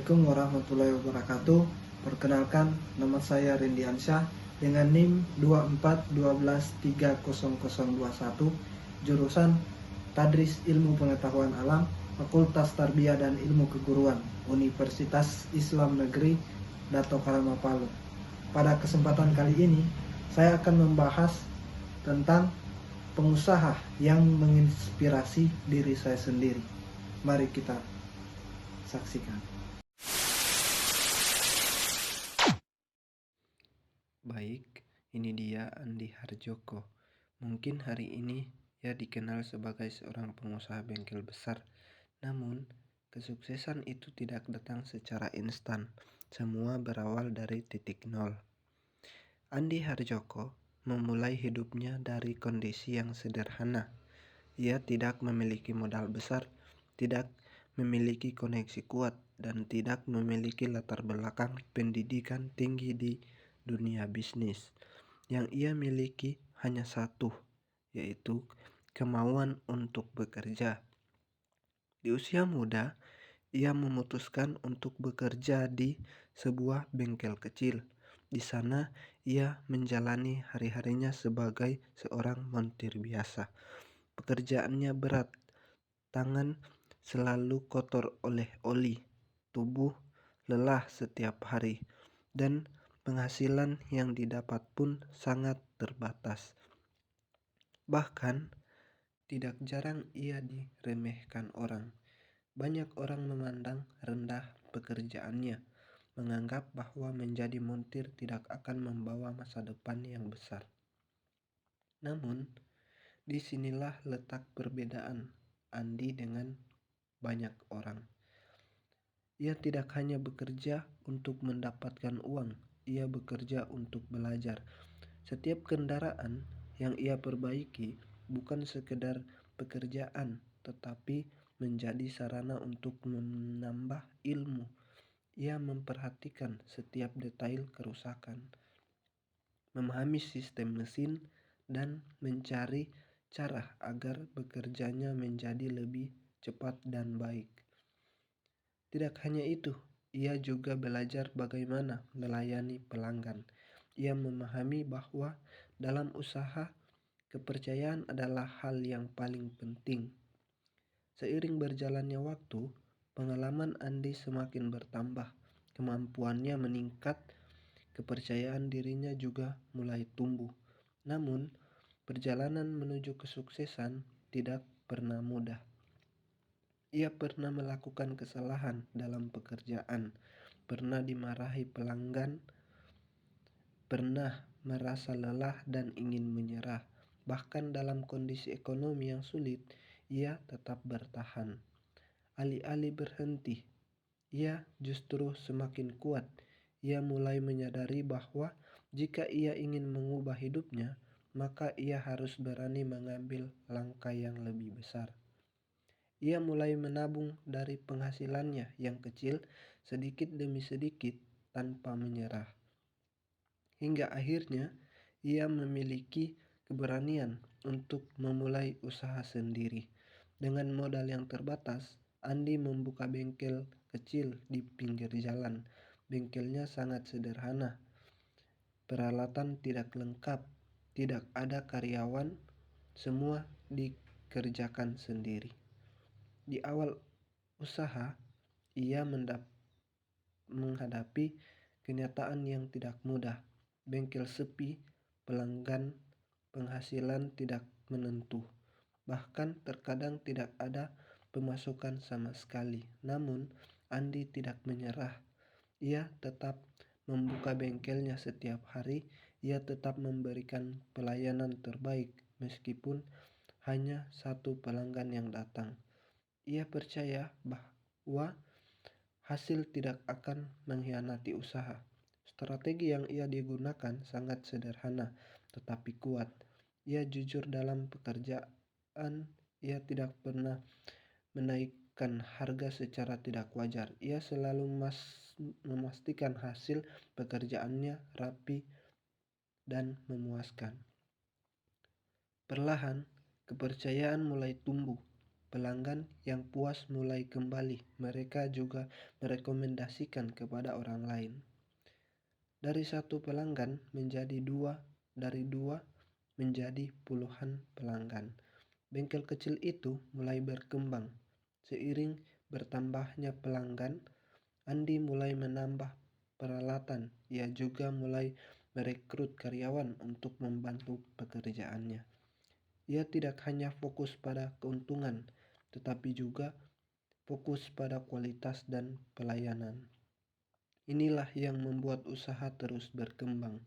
Assalamualaikum warahmatullahi wabarakatuh. Perkenalkan, nama saya Rendy Ansyah dengan NIM 2412300021, jurusan Tadris Ilmu Pengetahuan Alam, Fakultas Tarbiyah dan Ilmu Keguruan, Universitas Islam Negeri Dato Karama Palu. Pada kesempatan kali ini, saya akan membahas tentang pengusaha yang menginspirasi diri saya sendiri. Mari kita saksikan. Baik, ini dia Andi Harjoko. Mungkin hari ini ia dikenal sebagai seorang pengusaha bengkel besar. Namun, kesuksesan itu tidak datang secara instan. Semua berawal dari titik nol. Andi Harjoko memulai hidupnya dari kondisi yang sederhana. Ia tidak memiliki modal besar, tidak memiliki koneksi kuat, dan tidak memiliki latar belakang pendidikan tinggi di dunia bisnis. Yang ia miliki hanya satu, yaitu kemauan untuk bekerja. Di usia muda, ia memutuskan untuk bekerja di sebuah bengkel kecil. Di sana, ia menjalani hari-harinya sebagai seorang montir biasa. Pekerjaannya berat, tangan selalu kotor oleh oli, tubuh lelah setiap hari, dan penghasilan yang didapat pun sangat terbatas. Bahkan, tidak jarang ia diremehkan orang. Banyak orang memandang rendah pekerjaannya, menganggap bahwa menjadi montir tidak akan membawa masa depan yang besar. Namun, disinilah letak perbedaan Andi dengan banyak orang. Ia tidak hanya bekerja untuk mendapatkan uang, ia bekerja untuk belajar. Setiap kendaraan yang ia perbaiki bukan sekedar pekerjaan, tetapi menjadi sarana untuk menambah ilmu. Ia memperhatikan setiap detail kerusakan, memahami sistem mesin, dan mencari cara agar bekerjanya menjadi lebih cepat dan baik. Tidak hanya itu, ia juga belajar bagaimana melayani pelanggan. Ia memahami bahwa dalam usaha, kepercayaan adalah hal yang paling penting. Seiring berjalannya waktu, pengalaman Andi semakin bertambah, kemampuannya meningkat, kepercayaan dirinya juga mulai tumbuh. Namun, perjalanan menuju kesuksesan tidak pernah mudah. Ia pernah melakukan kesalahan dalam pekerjaan, pernah dimarahi pelanggan, pernah merasa lelah dan ingin menyerah. Bahkan dalam kondisi ekonomi yang sulit, ia tetap bertahan. Alih-alih berhenti, ia justru semakin kuat. Ia mulai menyadari bahwa jika ia ingin mengubah hidupnya, maka ia harus berani mengambil langkah yang lebih besar. Ia mulai menabung dari penghasilannya yang kecil sedikit demi sedikit tanpa menyerah. Hingga akhirnya ia memiliki keberanian untuk memulai usaha sendiri. Dengan modal yang terbatas, Andi membuka bengkel kecil di pinggir jalan. Bengkelnya sangat sederhana. Peralatan tidak lengkap, tidak ada karyawan, semua dikerjakan sendiri. Di awal usaha, ia menghadapi kenyataan yang tidak mudah. Bengkel sepi, pelanggan, penghasilan tidak menentu. Bahkan terkadang tidak ada pemasukan sama sekali. Namun, Andi tidak menyerah. Ia tetap membuka bengkelnya setiap hari. Ia tetap memberikan pelayanan terbaik meskipun hanya satu pelanggan yang datang. Ia percaya bahwa hasil tidak akan mengkhianati usaha. Strategi yang ia digunakan sangat sederhana tetapi kuat. Ia jujur dalam pekerjaan. Ia tidak pernah menaikkan harga secara tidak wajar. Ia selalu memastikan hasil pekerjaannya rapi dan memuaskan. Perlahan, kepercayaan mulai tumbuh. pelanggan yang puas mulai kembali. Mereka juga merekomendasikan kepada orang lain. Dari satu pelanggan menjadi dua, dari dua menjadi puluhan pelanggan. Bengkel kecil itu mulai berkembang. Seiring bertambahnya pelanggan, Andi mulai menambah peralatan. Ia juga mulai merekrut karyawan untuk membantu pekerjaannya. Ia tidak hanya fokus pada keuntungan, tetapi juga fokus pada kualitas dan pelayanan. Inilah yang membuat usaha terus berkembang.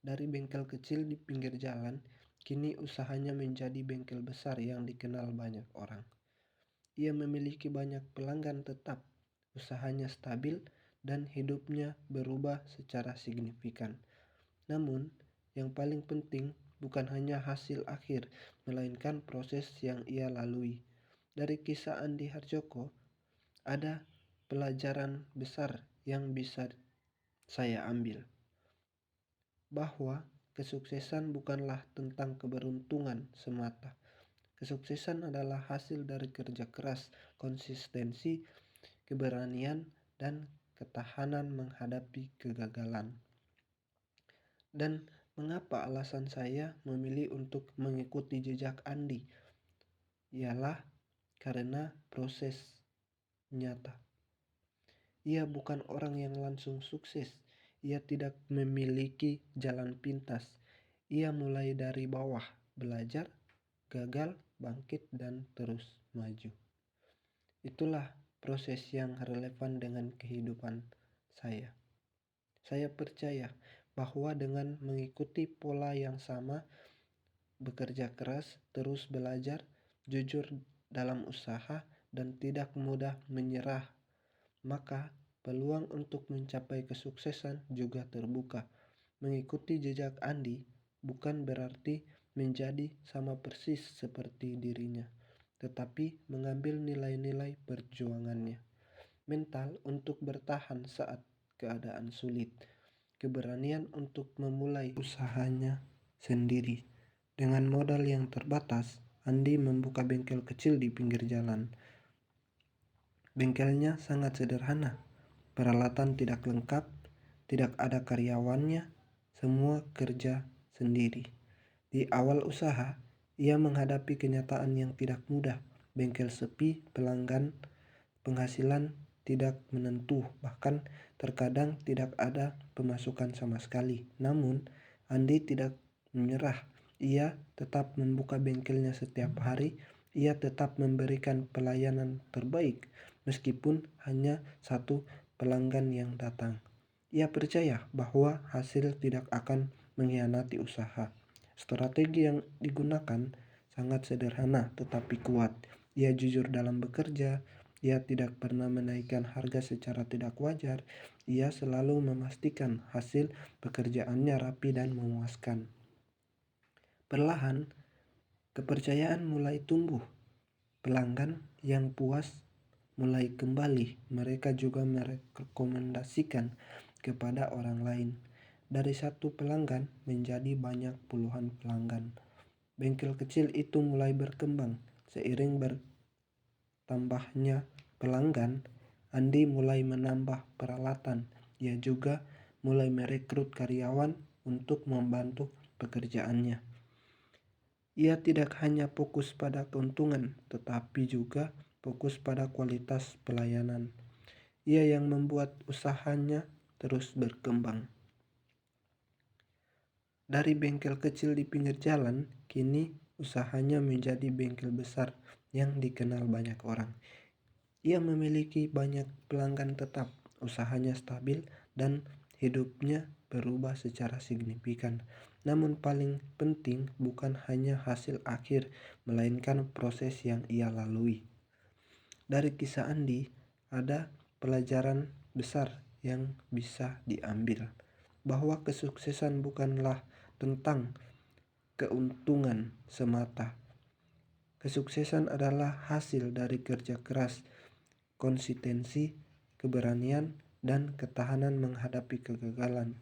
Dari bengkel kecil di pinggir jalan, kini usahanya menjadi bengkel besar yang dikenal banyak orang. Ia memiliki banyak pelanggan tetap, usahanya stabil, dan hidupnya berubah secara signifikan. Namun, yang paling penting bukan hanya hasil akhir, melainkan proses yang ia lalui. Dari kisah Andi Harjoko, ada pelajaran besar yang bisa saya ambil, bahwa kesuksesan bukanlah tentang keberuntungan semata. Kesuksesan adalah hasil dari kerja keras, konsistensi, keberanian, dan ketahanan menghadapi kegagalan. Dan mengapa alasan saya memilih untuk mengikuti jejak Andi? Ialah karena proses nyata. Ia bukan orang yang langsung sukses. Ia tidak memiliki jalan pintas. Ia mulai dari bawah, belajar, gagal, bangkit, dan terus maju. Itulah proses yang relevan dengan kehidupan saya. Saya percaya bahwa dengan mengikuti pola yang sama, bekerja keras, terus belajar, jujur dalam usaha, dan tidak mudah menyerah, maka peluang untuk mencapai kesuksesan juga terbuka. Mengikuti jejak Andi bukan berarti menjadi sama persis seperti dirinya, tetapi mengambil nilai-nilai perjuangannya. Mental untuk bertahan saat keadaan sulit, keberanian untuk memulai usahanya sendiri. Dengan modal yang terbatas, Andi membuka bengkel kecil di pinggir jalan. Bengkelnya sangat sederhana, peralatan tidak lengkap, tidak ada karyawannya, semua kerja sendiri. Di awal usaha, ia menghadapi kenyataan yang tidak mudah. Bengkel sepi, pelanggan, penghasilan tidak menentu, bahkan terkadang tidak ada pemasukan sama sekali. Namun, Andi tidak menyerah. Ia tetap membuka bengkelnya setiap hari. Ia tetap memberikan pelayanan terbaik, meskipun hanya satu pelanggan yang datang. Ia percaya bahwa hasil tidak akan mengkhianati usaha. Strategi yang digunakan sangat sederhana tetapi kuat. Ia jujur dalam bekerja. Ia tidak pernah menaikkan harga secara tidak wajar. Ia selalu memastikan hasil pekerjaannya rapi dan memuaskan. Perlahan, kepercayaan mulai tumbuh. Pelanggan yang puas mulai kembali. Mereka juga merekomendasikan kepada orang lain. Dari satu pelanggan menjadi banyak puluhan pelanggan. Bengkel kecil itu mulai berkembang. Seiring bertambahnya pelanggan, Andi mulai menambah peralatan. Ia juga mulai merekrut karyawan untuk membantu pekerjaannya. Ia tidak hanya fokus pada keuntungan, tetapi juga fokus pada kualitas pelayanan. Ia yang membuat usahanya terus berkembang. Dari bengkel kecil di pinggir jalan, kini usahanya menjadi bengkel besar yang dikenal banyak orang. Ia memiliki banyak pelanggan tetap, usahanya stabil, dan hidupnya berubah secara signifikan. Namun paling penting bukan hanya hasil akhir, melainkan proses yang ia lalui. Dari kisah Andi, ada pelajaran besar yang bisa diambil, bahwa kesuksesan bukanlah tentang keuntungan semata. Kesuksesan adalah hasil dari kerja keras, konsistensi, keberanian, dan ketahanan menghadapi kegagalan.